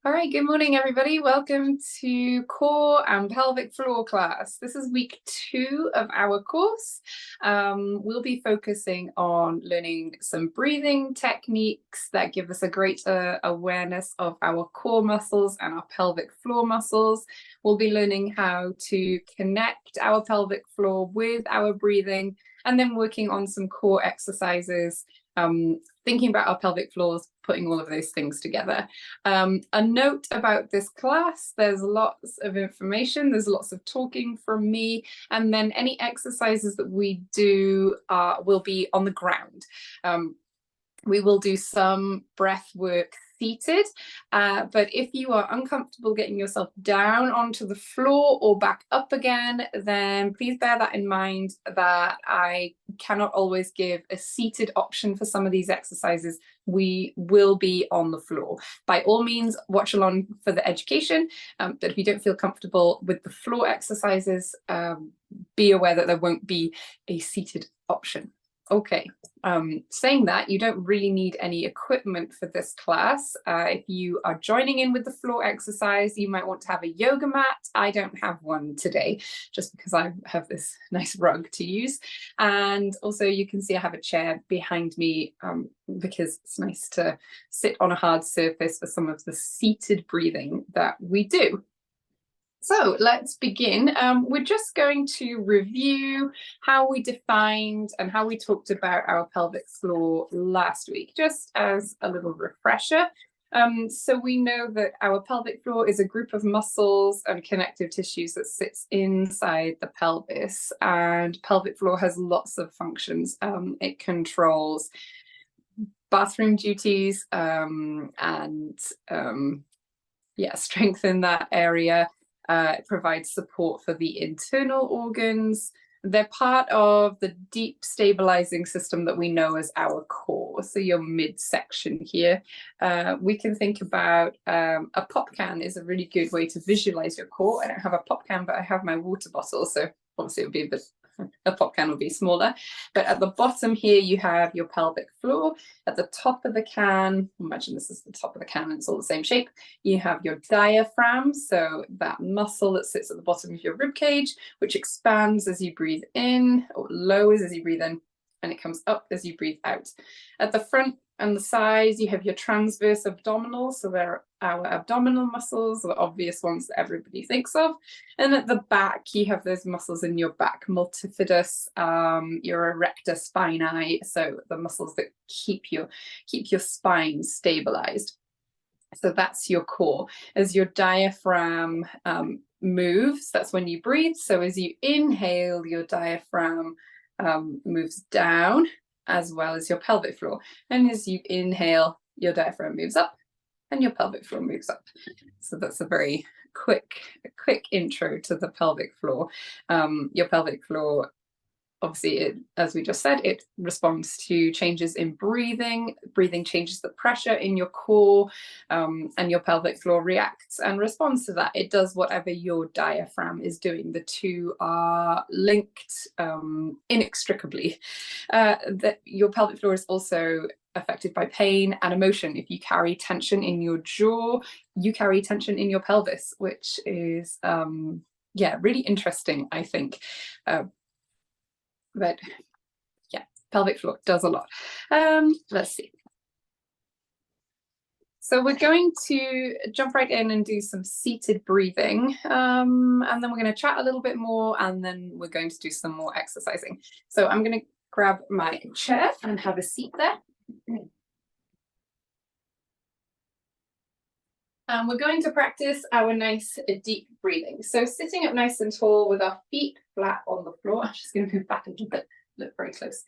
All right, good morning, everybody. Welcome to core and pelvic floor class. This is week 2 of our course. We'll be focusing on learning some breathing techniques that give us a greater awareness of our core muscles and our pelvic floor muscles. We'll be learning how to connect our pelvic floor with our breathing, and then working on some core exercises, thinking about our pelvic floors, putting all of those things together. A note about this class: there's lots of information, there's lots of talking from me, and then any exercises that we do will be on the ground. We will do some breath work seated, but if you are uncomfortable getting yourself down onto the floor or back up again, then please bear that in mind, that I cannot always give a seated option for some of these exercises. We will be on the floor. By all means, watch along for the education, but if you don't feel comfortable with the floor exercises, be aware that there won't be a seated option. Okay, saying that, you don't really need any equipment for this class. If you are joining in with the floor exercise, you might want to have a yoga mat. I don't have one today, just because I have this nice rug to use. And also you can see I have a chair behind me, because it's nice to sit on a hard surface for some of the seated breathing that we do. So let's begin. We're just going to review how we defined and how we talked about our pelvic floor last week, just as a little refresher. So we know that our pelvic floor is a group of muscles and connective tissues that sits inside the pelvis, and pelvic floor has lots of functions. It controls bathroom duties, strengthen that area. It provides support for the internal organs. They're part of the deep stabilizing system that we know as our core. So your midsection here. We can think about a pop can is a really good way to visualize your core. I don't have a pop can, but I have my water bottle. So obviously it would be a pop can will be smaller, but at the bottom here you have your pelvic floor. At the top of the can, imagine this is the top of the can and it's all the same shape, you have your diaphragm, so that muscle that sits at the bottom of your rib cage, which expands as you breathe in, or lowers as you breathe in, and it comes up as you breathe out. At the front and the sides, you have your transverse abdominals, so they're our abdominal muscles, the obvious ones that everybody thinks of. And at the back, you have those muscles in your back, multifidus, your erector spinae, so the muscles that keep your spine stabilized. So that's your core. As your diaphragm moves, that's when you breathe. So as you inhale, your diaphragm moves down, as well as your pelvic floor. And as you inhale, your diaphragm moves up and your pelvic floor moves up. So that's a very quick intro to the pelvic floor. Your pelvic floor, obviously, as we just said, it responds to changes in breathing. Breathing changes the pressure in your core, and your pelvic floor reacts and responds to that. It does whatever your diaphragm is doing. The two are linked inextricably. Your pelvic floor is also affected by pain and emotion. If you carry tension in your jaw, you carry tension in your pelvis, which is really interesting, I think. But yeah, pelvic floor does a lot. Let's see. So we're going to jump right in and do some seated breathing, and then we're going to chat a little bit more, and then we're going to do some more exercising. So I'm going to grab my chair and have a seat there. And we're going to practice our nice deep breathing. So sitting up nice and tall with our feet flat on the floor. I'm just going to move back a little bit, look very close.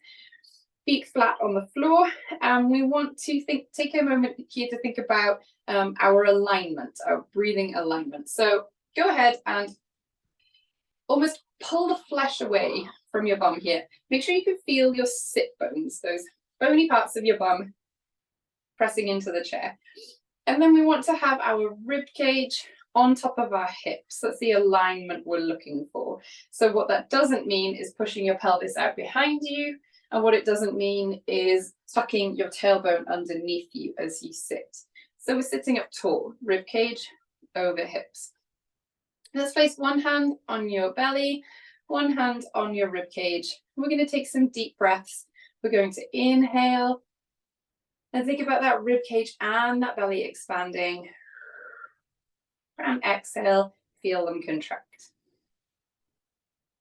Feet flat on the floor. And we want to take a moment here to think about our alignment, our breathing alignment. So go ahead and almost pull the flesh away from your bum here. Make sure you can feel your sit bones, those bony parts of your bum pressing into the chair. And then we want to have our rib cage on top of our hips. That's the alignment we're looking for. So what that doesn't mean is pushing your pelvis out behind you, and what it doesn't mean is tucking your tailbone underneath you as you sit. So we're sitting up tall, rib cage over hips. Let's place one hand on your belly, one hand on your rib cage. We're going to take some deep breaths. We're going to inhale and think about that rib cage and that belly expanding. And exhale, feel them contract.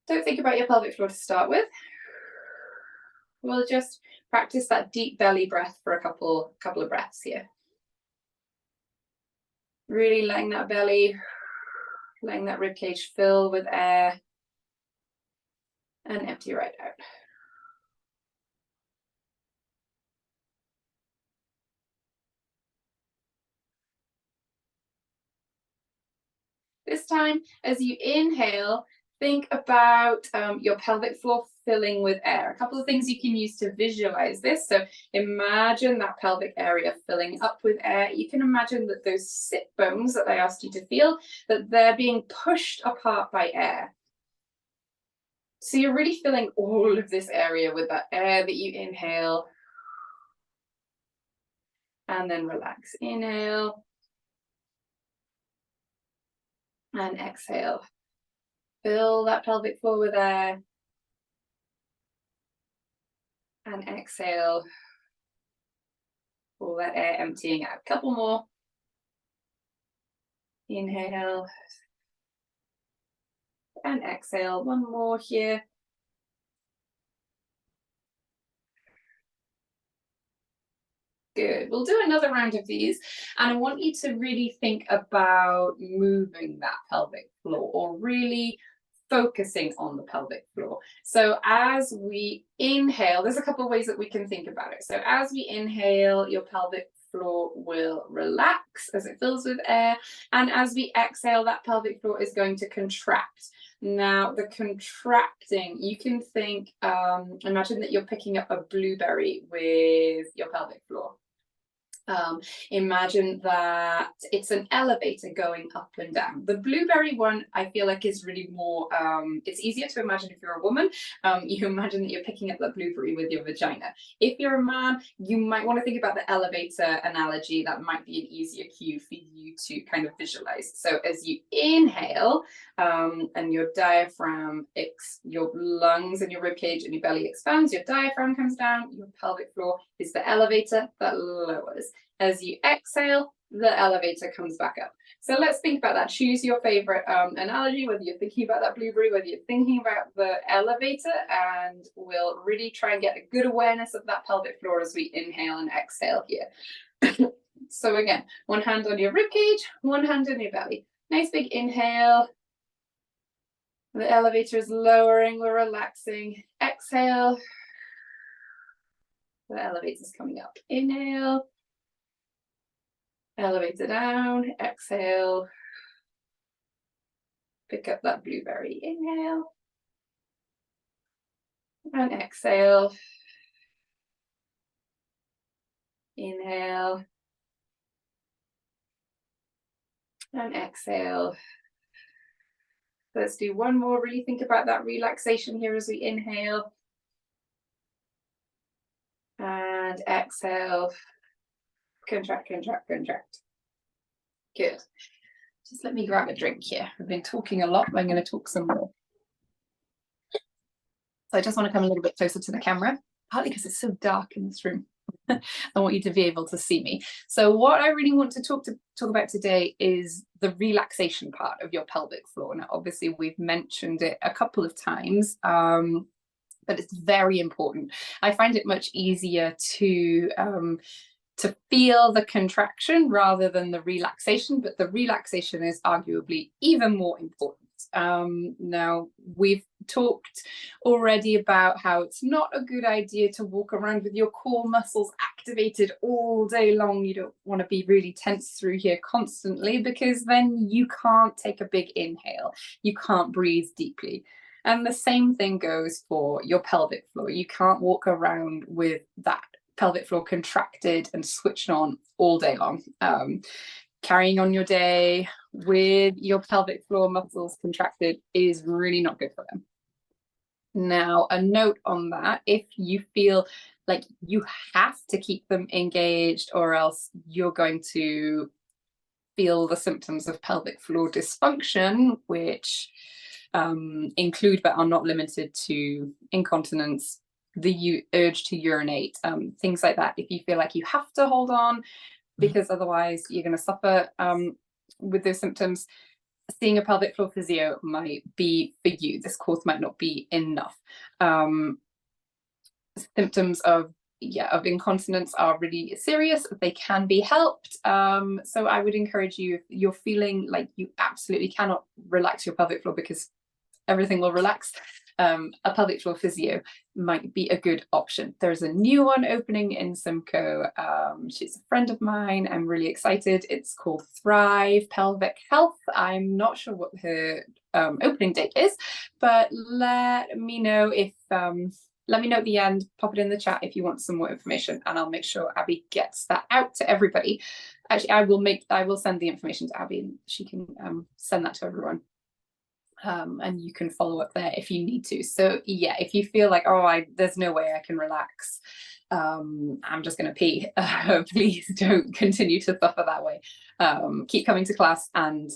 Don't think about your pelvic floor to start with. We'll just practice that deep belly breath for a couple of breaths here. Really letting that belly, letting that rib cage fill with air and empty right out. This time, as you inhale, think about your pelvic floor filling with air. A couple of things you can use to visualize this. So imagine that pelvic area filling up with air. You can imagine that those sit bones that I asked you to feel, that they're being pushed apart by air. So you're really filling all of this area with that air that you inhale. And then relax. Inhale. And exhale. Fill that pelvic floor with air. And exhale. All that air emptying out. Couple more. Inhale. And exhale. One more here. Good. We'll do another round of these, and I want you to really think about moving that pelvic floor, or really focusing on the pelvic floor. So as we inhale, there's a couple of ways that we can think about it. So as we inhale, your pelvic floor will relax as it fills with air, and as we exhale, that pelvic floor is going to contract. Now, the contracting, you can think, imagine that you're picking up a blueberry with your pelvic floor. Imagine that it's an elevator going up and down. The blueberry one, I feel like, is really more, it's easier to imagine if you're a woman. You imagine that you're picking up that blueberry with your vagina. If you're a man, you might want to think about the elevator analogy. That might be an easier cue for you to kind of visualize. So as you inhale, and your diaphragm, your lungs and your rib cage and your belly expands, your diaphragm comes down, your pelvic floor is the elevator that lowers. As you exhale, the elevator comes back up. So let's think about that. Choose your favorite analogy, whether you're thinking about that blueberry, whether you're thinking about the elevator, and we'll really try and get a good awareness of that pelvic floor as we inhale and exhale here. So again, one hand on your rib cage, one hand on your belly. Nice big inhale. The elevator is lowering, we're relaxing. Exhale. The elevator's coming up. Inhale. Elevator down. Exhale. Pick up that blueberry. Inhale. And exhale. Inhale. And exhale. Let's do one more. Really think about that relaxation here as we inhale. And exhale. Contract, contract, contract. Good. Just let me grab a drink here. I've been talking a lot, but I'm going to talk some more. So I just want to come a little bit closer to the camera, partly because it's so dark in this room. I want you to be able to see me. So what I really want to talk about today is the relaxation part of your pelvic floor. Now, obviously, we've mentioned it a couple of times, but it's very important. I find it much easier to feel the contraction rather than the relaxation, but the relaxation is arguably even more important. Now, we've talked already about how it's not a good idea to walk around with your core muscles activated all day long. You don't want to be really tense through here constantly, because then you can't take a big inhale. You can't breathe deeply. And the same thing goes for your pelvic floor. You can't walk around with that pelvic floor contracted and switched on all day long. Carrying on your day with your pelvic floor muscles contracted is really not good for them. Now, a note on that, if you feel like you have to keep them engaged or else you're going to feel the symptoms of pelvic floor dysfunction, which include but are not limited to incontinence, the urge to urinate, things like that. If you feel like you have to hold on because otherwise you're going to suffer with those symptoms, seeing a pelvic floor physio might be for you. This course might not be enough. Symptoms of incontinence are really serious. They can be helped. So I would encourage you, if you're feeling like you absolutely cannot relax your pelvic floor because everything will relax, a pelvic floor physio might be a good option. There's a new one opening in Simcoe. She's a friend of mine. I'm really excited. It's called Thrive Pelvic Health. I'm not sure what her opening date is, but let me know if let me know at the end, pop it in the chat if you want some more information, and I'll make sure Abby gets that out to everybody. Actually, I will send the information to Abby and she can send that to everyone. And you can follow up there if you need to. So yeah, if you feel like, oh, there's no way I can relax, I'm just going to pee, please don't continue to suffer that way. Keep coming to class and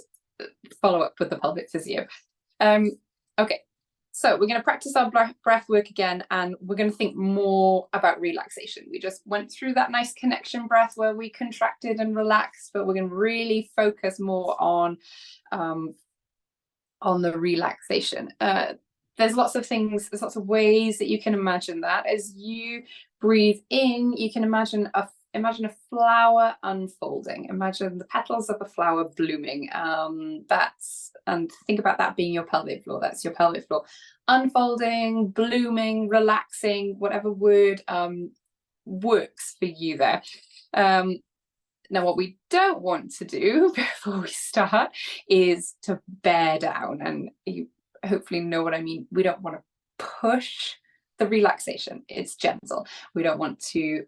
follow up with the pelvic physio. Okay, so we're going to practice our breath work again, and we're going to think more about relaxation. We just went through that nice connection breath where we contracted and relaxed, but we're going to really focus more on the relaxation. There's lots of things, there's lots of ways that you can imagine that. As you breathe in, you can imagine a flower unfolding. Imagine the petals of a flower blooming. And think about that being your pelvic floor. That's your pelvic floor unfolding, blooming, relaxing, whatever word works for you there. Now, what we don't want to do before we start is to bear down, and you hopefully know what I mean. We don't want to push the relaxation. It's gentle. We don't want to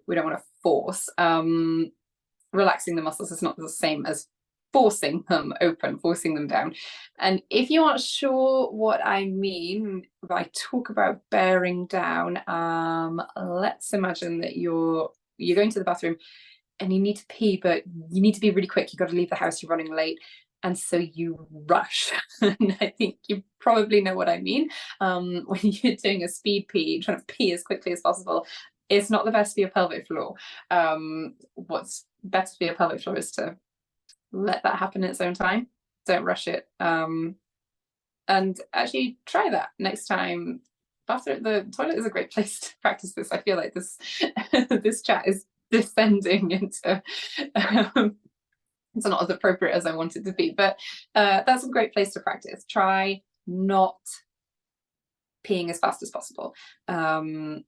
force. Relaxing the muscles is not the same as forcing them open, forcing them down. And if you aren't sure what I mean if I talk about bearing down, let's imagine that you're going to the bathroom and you need to pee, but you need to be really quick. You've got to leave the house, you're running late. And so you rush. And I think you probably know what I mean. When you're doing a speed pee, trying to pee as quickly as possible, it's not the best for your pelvic floor. What's best for your pelvic floor is to let that happen in its own time. Don't rush it. And actually try that next time. The toilet is a great place to practice this. I feel like this this chat is descending into it's not as appropriate as I want it to be, but that's a great place to practice. Try not peeing as fast as possible, and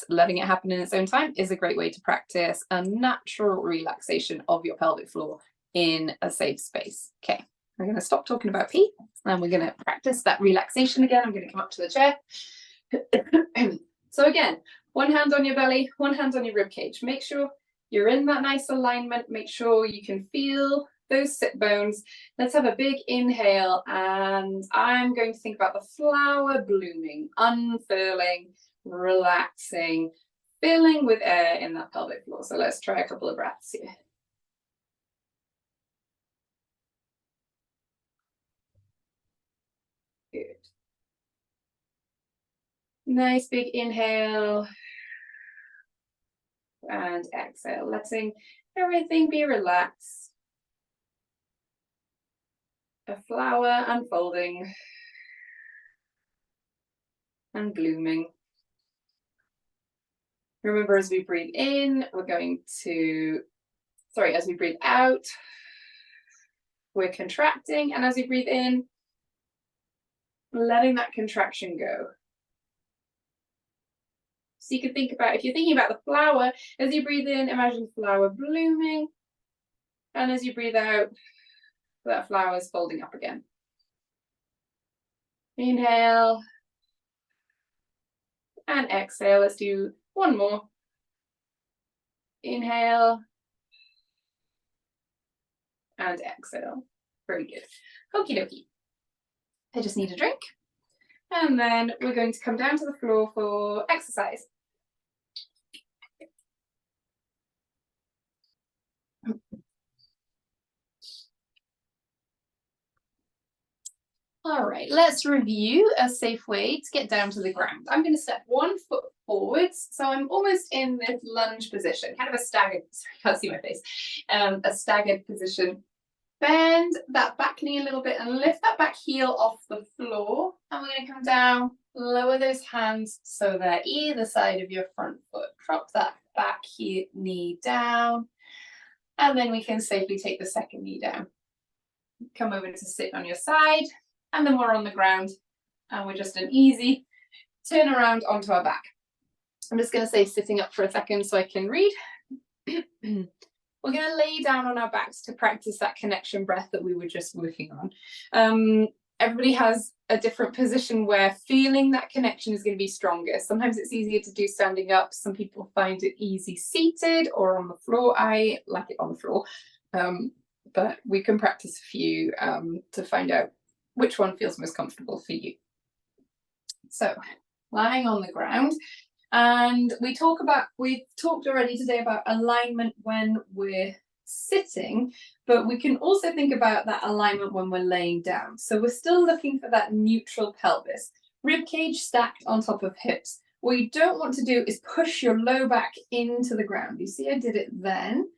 letting it happen in its own time is a great way to practice a natural relaxation of your pelvic floor in a safe space. Okay, we're going to stop talking about pee and we're going to practice that relaxation again. I'm going to come up to the chair. So again, one hand on your belly, one hand on your rib cage. Make sure you're in that nice alignment. Make sure you can feel those sit bones. Let's have a big inhale, and I'm going to think about the flower blooming, unfurling, relaxing, filling with air in that pelvic floor. So let's try a couple of breaths here. Good. Nice big inhale. And exhale, letting everything be relaxed. A flower unfolding and blooming. Remember, as we breathe in, as we breathe out, we're contracting, and as we breathe in, letting that contraction go. So you can think about, if you're thinking about the flower, as you breathe in, imagine the flower blooming, and as you breathe out, that flower is folding up again. Inhale and exhale. Let's do one more. Inhale and exhale. Very good. Okie dokie. I just need a drink. And then we're going to come down to the floor for exercise. All right, let's review a safe way to get down to the ground. I'm going to step 1 foot forwards, so I'm almost in this lunge position, kind of a staggered, sorry, I can't see my face, a staggered position. Bend that back knee a little bit and lift that back heel off the floor. And we're going to come down, lower those hands so they're either side of your front foot. Drop that back knee down, and then we can safely take the second knee down. Come over to sit on your side, and then we're on the ground, and we're just an easy turn around onto our back. I'm just going to say sitting up for a second so I can read. We're going to lay down on our backs to practice that connection breath that we were just working on. Everybody has a different position where feeling that connection is going to be stronger. Sometimes it's easier to do standing up. Some people find it easy seated or on the floor. I like it on the floor, but we can practice a few to find out which one feels most comfortable for you. So lying on the ground. And we've talked already today about alignment when we're sitting, but we can also think about that alignment when we're laying down. So we're still looking for that neutral pelvis, rib cage stacked on top of hips. What you don't want to do is push your low back into the ground. You see, I did it then.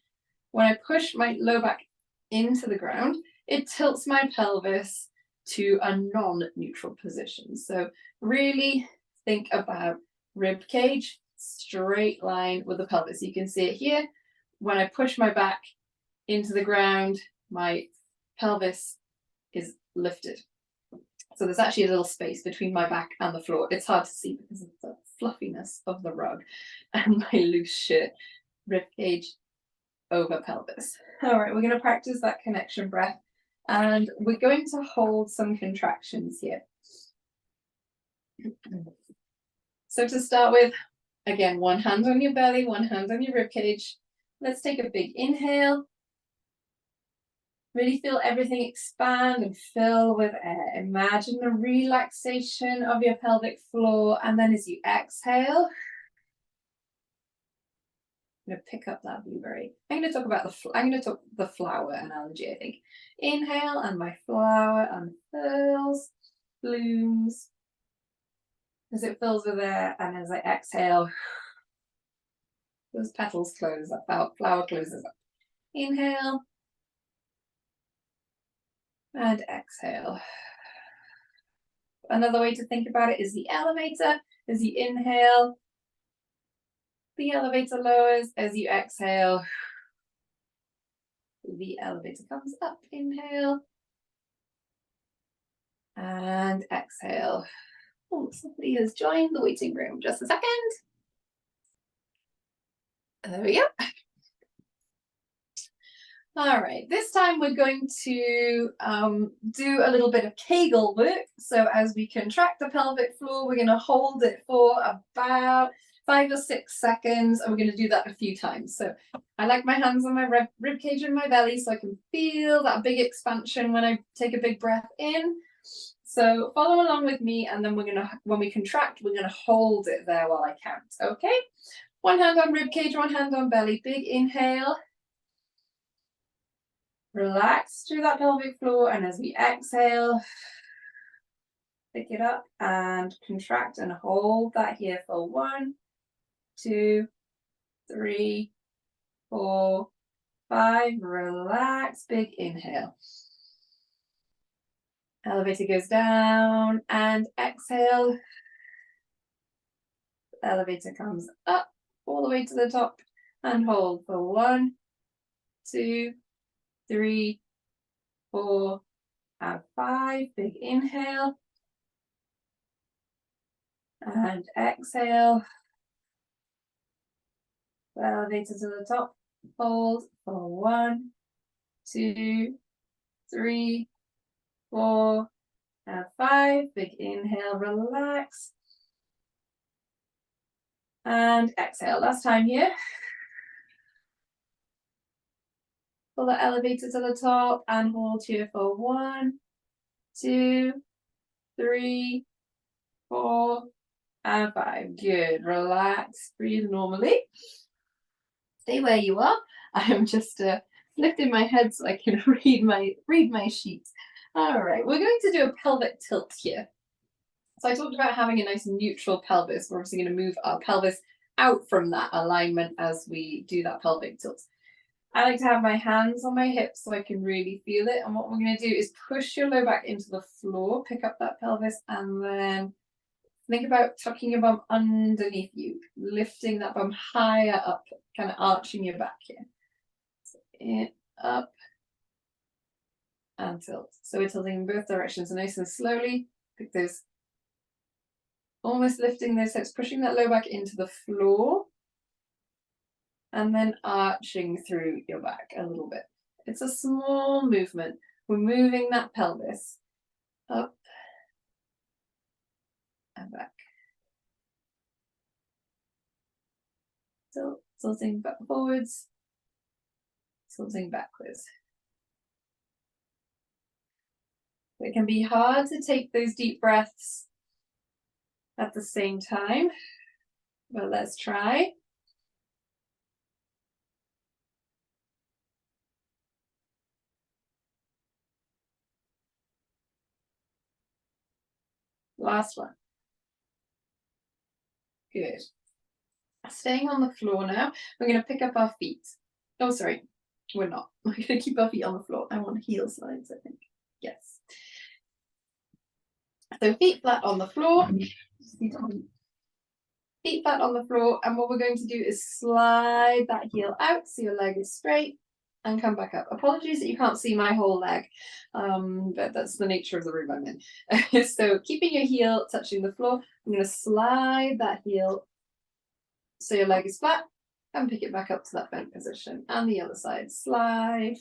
When I push my low back into the ground, it tilts my pelvis to a non-neutral position. So really think about rib cage, straight line with the pelvis. You can see it here. When I push my back into the ground, my pelvis is lifted. So there's actually a little space between my back and the floor. It's hard to see because of the fluffiness of the rug and my loose shirt. Rib cage over pelvis. All right, we're going to practice that connection breath, and we're going to hold some contractions here. So to start with, again, one hand on your belly, one hand on your rib cage. Let's take a big inhale. Really feel everything expand and fill with air. Imagine the relaxation of your pelvic floor. And then as you exhale, I'm going to pick up that blueberry. I'm going to talk the flower analogy, I think. Inhale, and my flower unfurls, blooms. As it fills with air, and as I exhale, those petals close, that flower closes up. Inhale, and exhale. Another way to think about it is the elevator. As you inhale, the elevator lowers. As you exhale, the elevator comes up. Inhale, and exhale. Oh, somebody has joined the waiting room. Just a second. There we go. All right, this time we're going to do a little bit of Kegel work. So as we contract the pelvic floor, we're going to hold it for about 5 or 6 seconds, and we're going to do that a few times. So I like my hands on my rib cage and my belly so I can feel that big expansion when I take a big breath in. So follow along with me, and then when we contract, we're going to hold it there while I count, okay? One hand on rib cage, one hand on belly. Big inhale. Relax through that pelvic floor, and as we exhale, pick it up and contract and hold that here for 1, 2, 3, 4, 5. Relax, big inhale. Elevator goes down and exhale. Elevator comes up all the way to the top and hold for 1, 2, 3, 4, and 5. Big inhale. And exhale. Elevator to the top. Hold for 1, 2, 3, 4, and 5. Big inhale, relax. And exhale. Last time here. Pull the elevator to the top and hold here for 1, 2, 3, 4, and 5. Good. Relax. Breathe normally. Stay where you are. I am just lifting my head so I can read my sheets. All right, we're going to do a pelvic tilt here. So I talked about having a nice neutral pelvis. We're obviously going to move our pelvis out from that alignment as we do that pelvic tilt. I like to have my hands on my hips so I can really feel it. And what we're going to do is push your low back into the floor, pick up that pelvis, and then think about tucking your bum underneath you, lifting that bum higher up, kind of arching your back here. So in, up, and tilt. So we're tilting in both directions, nice and slowly. Pick those, almost lifting those hips, pushing that low back into the floor, and then arching through your back a little bit. It's a small movement. We're moving that pelvis up and back. Tilt, tilting back forwards, tilting backwards. It can be hard to take those deep breaths at the same time, but let's try. Last one. Good. Staying on the floor now, we're going to pick up our feet. Oh, sorry, we're not. We're going to keep our feet on the floor. I want heel slides, I think. Yes. So feet flat on the floor. Feet flat on the floor, and what we're going to do is slide that heel out so your leg is straight and come back up. Apologies that you can't see my whole leg, but that's the nature of the room I'm in. So keeping your heel touching the floor, I'm going to slide that heel so your leg is flat and pick it back up to that bent position. And the other side, slide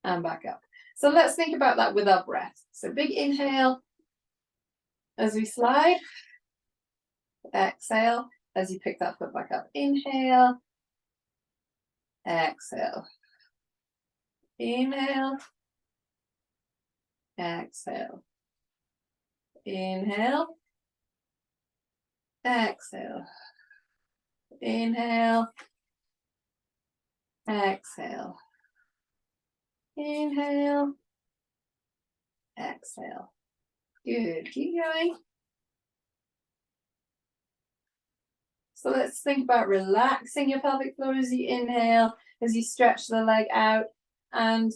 and back up. So let's think about that with our breath. So big inhale as we slide. Exhale as you pick that foot back up. Inhale. Exhale. Inhale. Exhale. Inhale. Exhale. Inhale. Exhale. Inhale. Exhale. Good. Keep going. So let's think about relaxing your pelvic floor as you inhale, as you stretch the leg out, and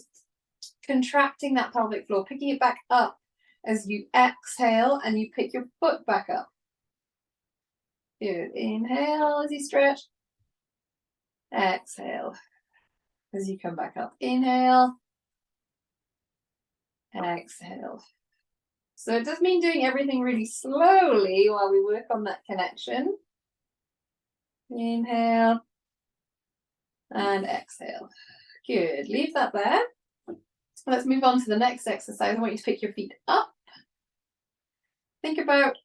contracting that pelvic floor, picking it back up as you exhale and you pick your foot back up. Good. Inhale as you stretch. Exhale as you come back up. Inhale. Exhale. So it does mean doing everything really slowly while we work on that connection. Inhale and exhale. Good. Leave that there. Let's move on to the next exercise. I want you to pick your feet up. Think about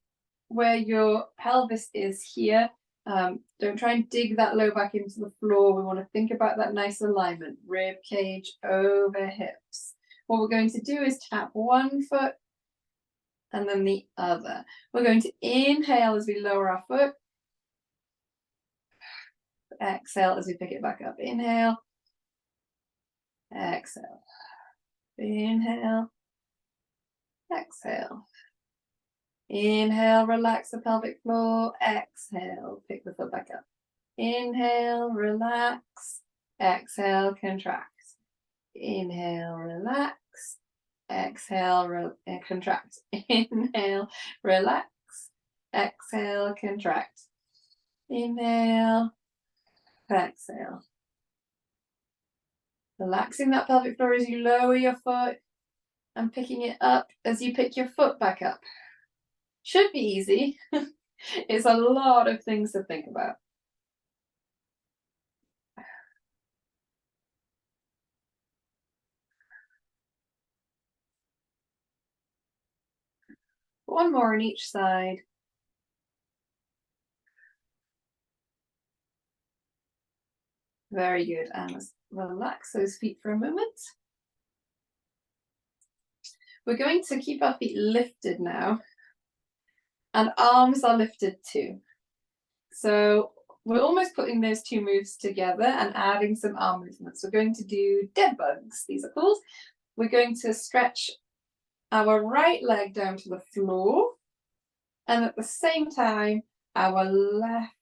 where your pelvis is here. Don't try and dig that low back into the floor. We want to think about that nice alignment. Rib cage over hips. What we're going to do is tap one foot and then the other. We're going to inhale as we lower our foot. Exhale as we pick it back up. Inhale. Exhale. Inhale. Exhale. Inhale, relax the pelvic floor. Exhale, pick the foot back up. Inhale, relax. Exhale, contract. Inhale, relax. Exhale, contract. Inhale, relax. Exhale, contract. Inhale, exhale. Relaxing that pelvic floor as you lower your foot and picking it up as you pick your foot back up. Should be easy. It's a lot of things to think about. One more on each side. Very good. And let's relax those feet for a moment. We're going to keep our feet lifted now. and arms are lifted too. So we're almost putting those two moves together and adding some arm movements. We're going to do dead bugs, these are called. We're going to stretch our right leg down to the floor, and at the same time, our left,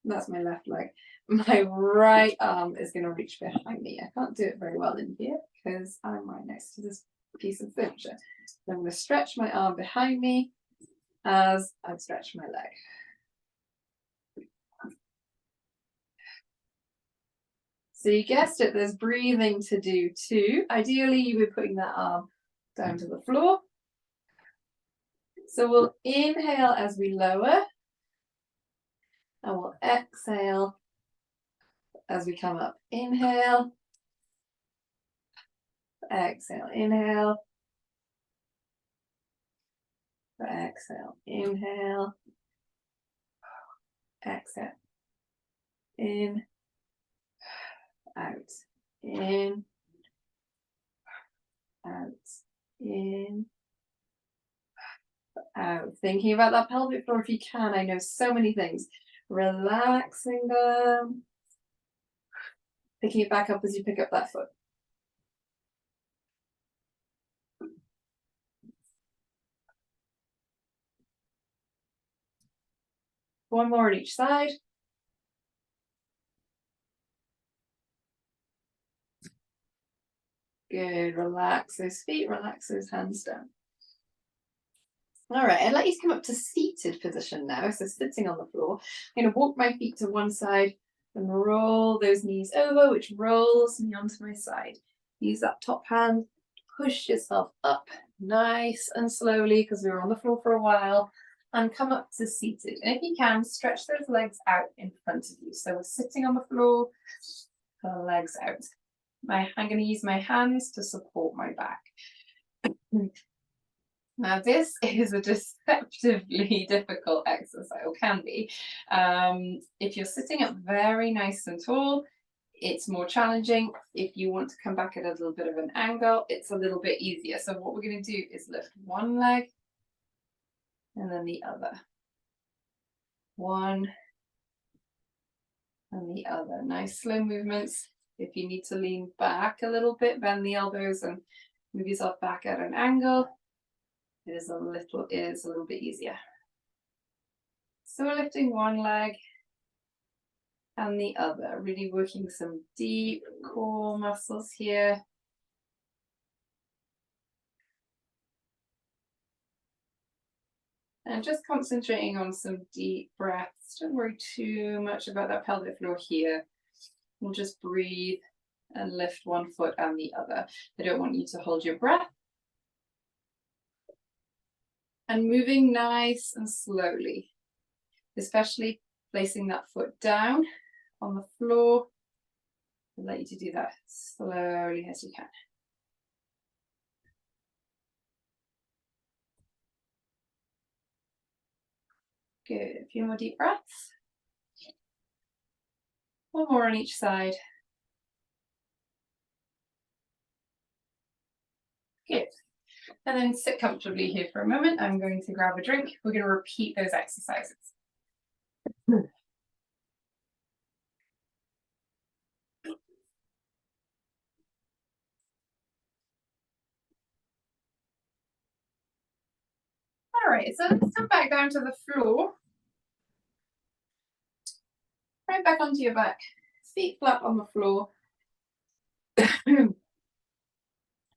that's my left leg, my right arm is going to reach behind me. I can't do it very well in here because I'm right next to this piece of furniture. So I'm going to stretch my arm behind me as I stretch my leg. So you guessed it, there's breathing to do too. Ideally, you would be putting that arm down to the floor. So we'll inhale as we lower, and we'll exhale as we come up. Inhale, exhale, inhale, exhale, inhale, exhale, in, out, in, out, in, out. Thinking about that pelvic floor if you can. I know so many things. Relaxing them. Picking it back up as you pick up that foot. One more on each side. Good. Relax those feet, relax those hands down. All right, I'd like you to come up to seated position now. So sitting on the floor, I'm going to walk my feet to one side and roll those knees over, which rolls me onto my side. Use that top hand, push yourself up nice and slowly because we were on the floor for a while, and come up to seated. And if you can, stretch those legs out in front of you. So we're sitting on the floor, the legs out. I'm going to use my hands to support my back. Now, this is a deceptively difficult exercise, or can be. If you're sitting up very nice and tall, it's more challenging. If you want to come back at a little bit of an angle, it's a little bit easier. So what we're going to do is lift one leg and then the other. One and the other. Nice slow movements. If you need to lean back a little bit, bend the elbows and move yourself back at an angle. It is a little bit easier. So we're lifting one leg and the other, really working some deep core muscles here. And just concentrating on some deep breaths. Don't worry too much about that pelvic floor here. We'll just breathe and lift one foot and the other. I don't want you to hold your breath. And moving nice and slowly, especially placing that foot down on the floor. I'd like you to do that slowly as you can. Good, a few more deep breaths. One more on each side. Good. And then sit comfortably here for a moment. I'm going to grab a drink. We're going to repeat those exercises. All right, so let's come back down to the floor. Right back onto your back. Feet flat on the floor.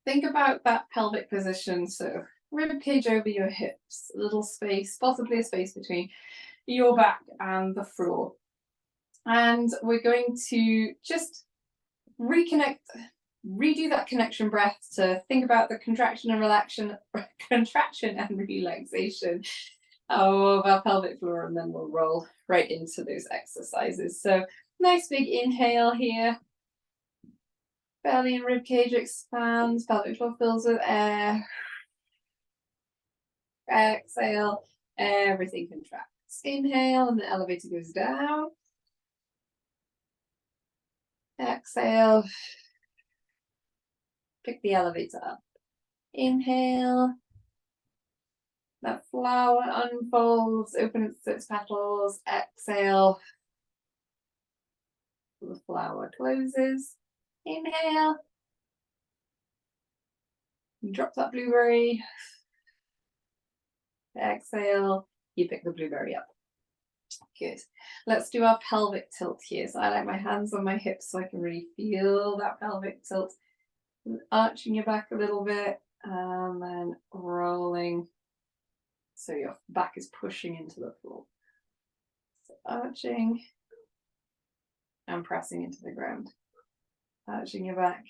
Think about that pelvic position. So rib cage over your hips, a little space, possibly a space between your back and the floor. And we're going to just reconnect, redo that connection breath to think about the contraction and relaxation of our pelvic floor, and then we'll roll right into those exercises. So nice big inhale here. Belly and rib cage expands, pelvic floor fills with air. Exhale, everything contracts. Inhale, and the elevator goes down. Exhale, pick the elevator up. Inhale, That flower unfolds, opens its petals, exhale. The flower closes. Inhale. You drop that blueberry. Exhale. You pick the blueberry up. Good. Let's do our pelvic tilt here. So I like my hands on my hips so I can really feel that pelvic tilt. Arching your back a little bit and then rolling. So your back is pushing into the floor. So arching and pressing into the ground. Arching your back,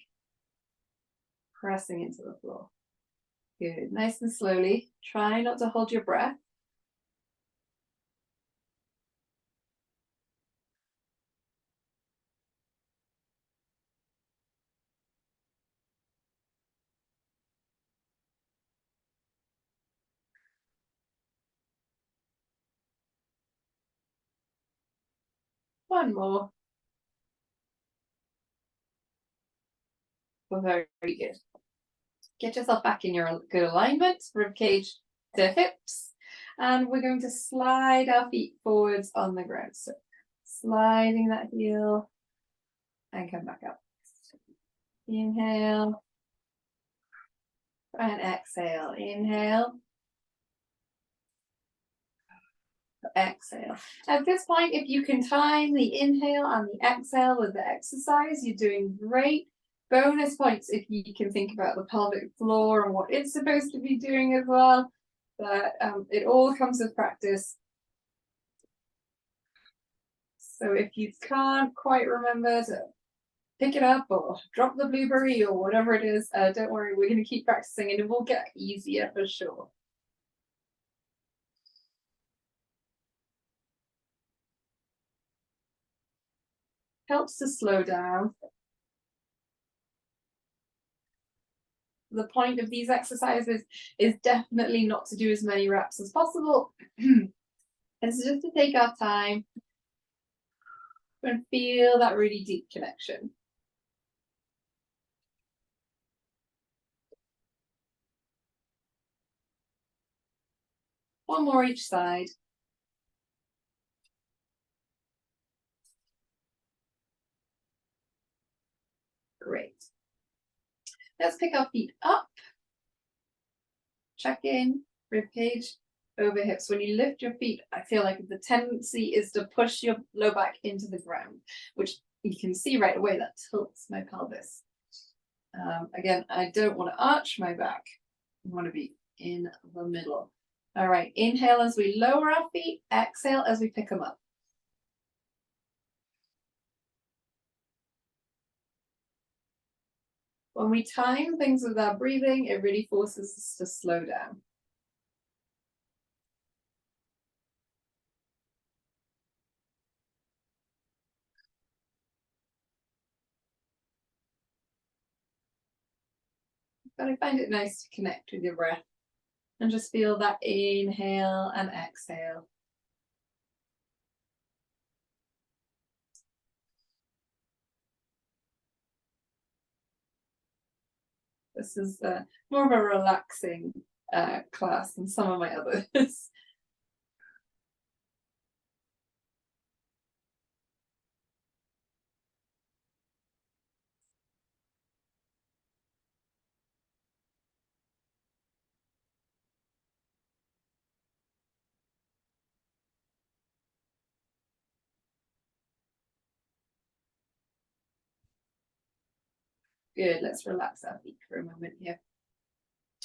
pressing into the floor. Good. Nice and slowly. Try not to hold your breath. One more. Very good. Get yourself back in your good alignment, rib cage to hips. And we're going to slide our feet forwards on the ground. So sliding that heel and come back up. Inhale and exhale. Inhale. Exhale. At this point, if you can time the inhale and the exhale with the exercise, you're doing great. Bonus points if you can think about the pelvic floor and what it's supposed to be doing as well. But it all comes with practice. So if you can't quite remember to pick it up or drop the blueberry or whatever it is, don't worry, we're going to keep practicing and it will get easier for sure. Helps to slow down. The point of these exercises is definitely not to do as many reps as possible. It's just to take our time and feel that really deep connection. One more each side. Great. Let's pick our feet up. Check in, rib cage, over hips. When you lift your feet, I feel like the tendency is to push your low back into the ground, which you can see right away that tilts my pelvis. Again, I don't want to arch my back. I want to be in the middle. All right, inhale as we lower our feet, exhale as we pick them up. When we time things with our breathing, it really forces us to slow down. But I find it nice to connect with your breath and just feel that inhale and exhale. This is more of a relaxing class than some of my others. Good, let's relax our feet for a moment here.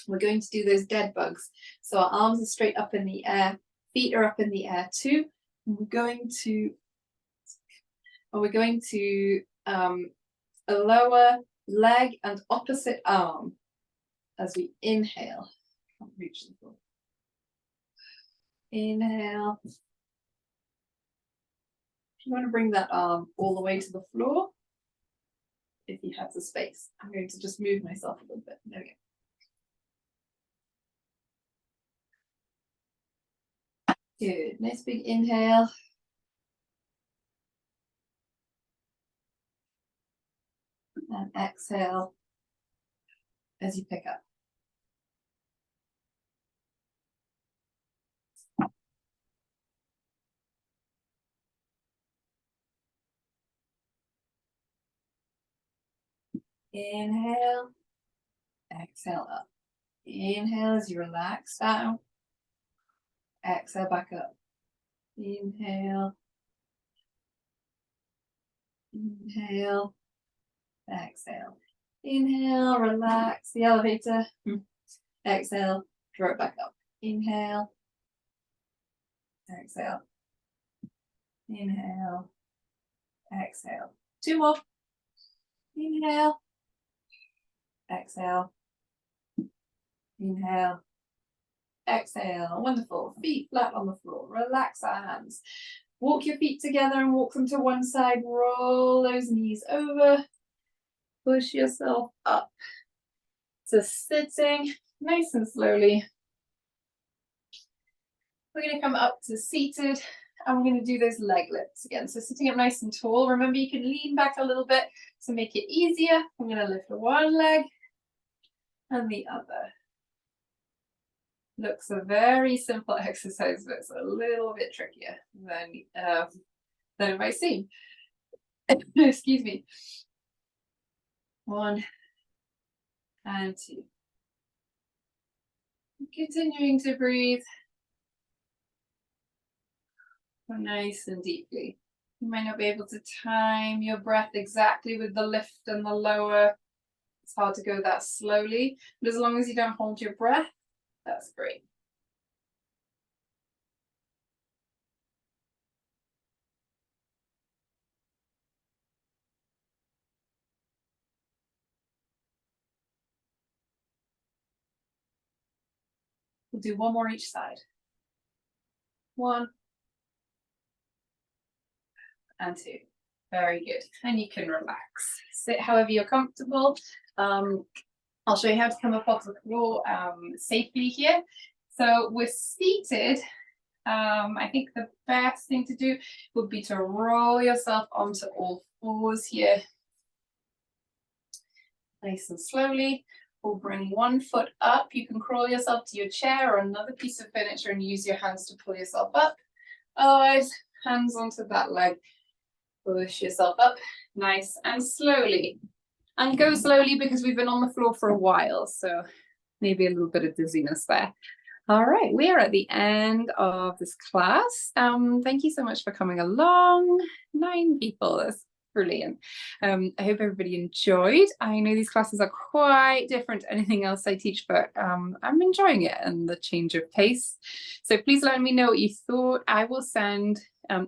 We're going to do those dead bugs. So our arms are straight up in the air, feet are up in the air too. And we're going to a lower leg and opposite arm as we inhale. Can't reach the floor. Inhale. If you want to bring that arm all the way to the floor, if you have the space, I'm going to just move myself a little bit. There we go. Good. Nice big inhale. And exhale as you pick up. Inhale, exhale up. Inhale as you relax down. Exhale back up. Inhale. Inhale. Exhale. Inhale, relax the elevator. Exhale, draw it back up. Inhale. Exhale. Inhale. Exhale. 2 more. Inhale. Exhale. Inhale. Exhale. Wonderful. Feet flat on the floor. Relax our hands. Walk your feet together and walk them to one side. Roll those knees over. Push yourself up to sitting, nice and slowly. We're going to come up to seated, and we're going to do those leg lifts again. So sitting up nice and tall. Remember, you can lean back a little bit to make it easier. I'm going to lift one leg and the other. Looks a very simple exercise, but it's a little bit trickier than it might seem. Excuse me. 1 and 2. Continuing to breathe nice and deeply. You might not be able to time your breath exactly with the lift and the lower. It's hard to go that slowly, but as long as you don't hold your breath, that's great. We'll do 1 more each side. 1 and 2. Very good. And you can relax. Sit however you're comfortable. I'll show you how to come up off the floor safely here. So we're seated. I think the best thing to do would be to roll yourself onto all fours here. Nice and slowly. We'll bring 1 foot up. You can crawl yourself to your chair or another piece of furniture and use your hands to pull yourself up. Otherwise, hands onto that leg. Push yourself up nice and slowly. And go slowly because we've been on the floor for a while, so maybe a little bit of dizziness there. All right, we are at the end of this class. Thank you so much for coming along. 9 people, that's brilliant. I hope everybody enjoyed. I know these classes are quite different to anything else I teach, but I'm enjoying it and the change of pace. So please let me know what you thought. I will send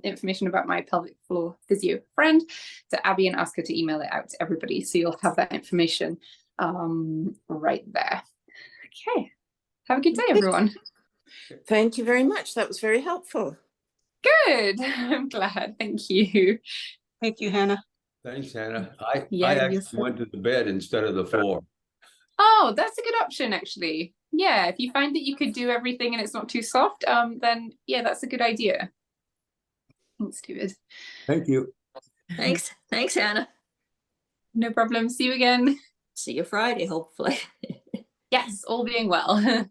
information about my pelvic floor physio friend to Abby and ask her to email it out to everybody. So you'll have that information right there. Okay. Have a good day, everyone. Thank you very much. That was very helpful. Good. I'm glad. Thank you. Thank you, Hannah. Thanks, Hannah. I yes. actually went to the bed instead of the floor. Oh, that's a good option, actually. Yeah, if you find that you could do everything and it's not too soft, then yeah, that's a good idea. Thanks, David. Thank you. Thanks, Hannah. No problem. See you again. See you Friday, hopefully. Yes, all being well.